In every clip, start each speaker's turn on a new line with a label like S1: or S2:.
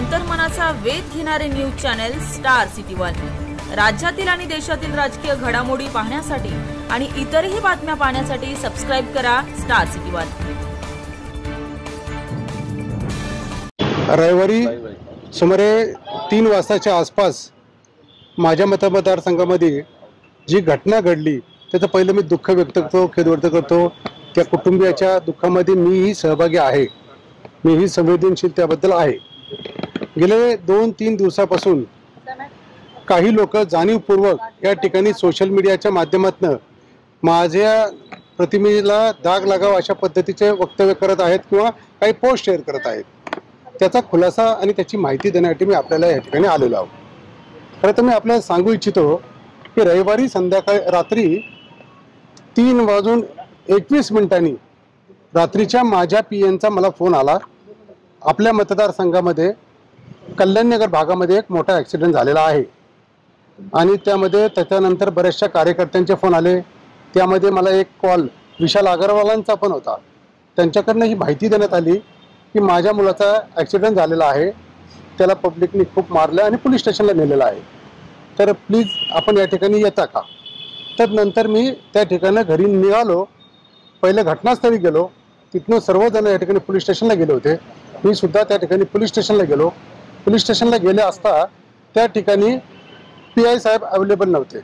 S1: अंतर्मनाचा वेध घेणारे news channel star city one. राज्यातील आणि देशातील राजकीय घडामोडी पाहण्यासाठी आणि इतरही बातम्या पाहण्यासाठी सबस्क्राइब करा स्टार सिटी वन।
S2: रविवारी सुमारे 3 वाजताच्या आसपास माझ्या मतदारसंघामध्ये जी घटना घडली त्याचं पहिलं मी दुःख व्यक्त करतो, खेद व्यक्त करतो। त्या कुटुंबियाच्या दुःखामध्ये मीही सहभागी आहे, मीही संवेदनशील त्याबद्दल आहे। गेले 2-3 दिवसापासून काही लोक जाणीवपूर्वक या ठिकाणी सोशल मीडियाच्या माध्यमातून माझ्या प्रतिमेला दाग लागावा अशा पद्धतीचे वक्तव्य करत आहेत किंवा काही पोस्ट शेअर करत आहेत। त्याचा खुलासा आणि त्याची माहिती देण्यासाठी मी आपल्याला या ठिकाणी आलेलो आहोत। खरं तर मी आपल्याला सांगू इच्छितो की रविवारी संध्याकाळी रात्री 3:21 रात्रीच्या माझ्या पीएनचा मला फोन आला। आपल्या मतदारसंघामध्ये कल्याणनगर भागामध्ये एक मोठा ॲक्सिडेंट झालेला आहे आणि त्यामध्ये त्याच्यानंतर बरेचशा कार्यकर्त्यांचे फोन आले। त्यामध्ये मला एक कॉल विशाल अग्रवालांचा पण होता। त्यांच्याकडनं ही माहिती देण्यात आली की माझ्या मुलाचा ॲक्सिडेंट झालेला आहे, त्याला पब्लिकने खूप मारलं आणि पोलीस स्टेशनला नेलेलं आहे, तर प्लीज आपण या ठिकाणी येता का। तर नंतर मी त्या ठिकाणी घरी निघालो, पहिले घटनास्थळी गेलो, तिथून सर्वजण या ठिकाणी पोलीस स्टेशनला गेले होते। मी सुद्धा त्या ठिकाणी पोलीस स्टेशनला गेलो। पोलीस स्टेशनला गेले असता त्या ठिकाणी PI साहेब अवेलेबल नव्हते।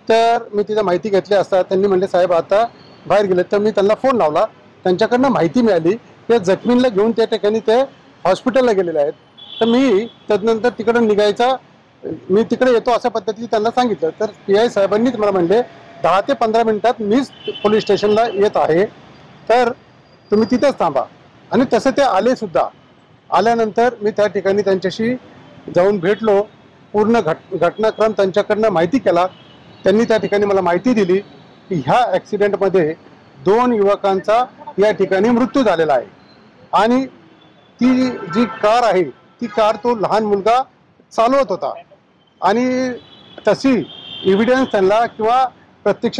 S2: तर मी तिथं माहिती घेतली असता त्यांनी म्हणले साहेब आता बाहेर गेले। तर मी त्यांना फोन लावला, त्यांच्याकडनं माहिती मिळाली की जखमींना घेऊन त्या ठिकाणी ते हॉस्पिटलला गेलेले आहेत। तर मी त्यानंतर तिकडे निघायचा, मी तिकडे येतो अशा पद्धतीने त्यांना सांगितलं। तर PI साहेबांनीच मला म्हणले 10 ते 15 मिनिटात मीच पोलीस स्टेशनला येत आहे, तर तुम्ही तिथेच थांबा। आणि तसं ते आले सुद्धा। आल्यानंतर मी त्या ठिकाणी त्यांच्याशी जाऊन भेटलो, पूर्ण घटनाक्रम त्यांच्याकडनं माहिती केला। त्यांनी त्या ठिकाणी मला माहिती दिली की ह्या ॲक्सिडेंटमध्ये 2 युवकांचा या ठिकाणी मृत्यू झालेला आहे आणि ती जी कार आहे ती कार तो लहान मुलगा चालवत होता आणि तशी एव्हिडन्स त्यांना किंवा प्रत्यक्ष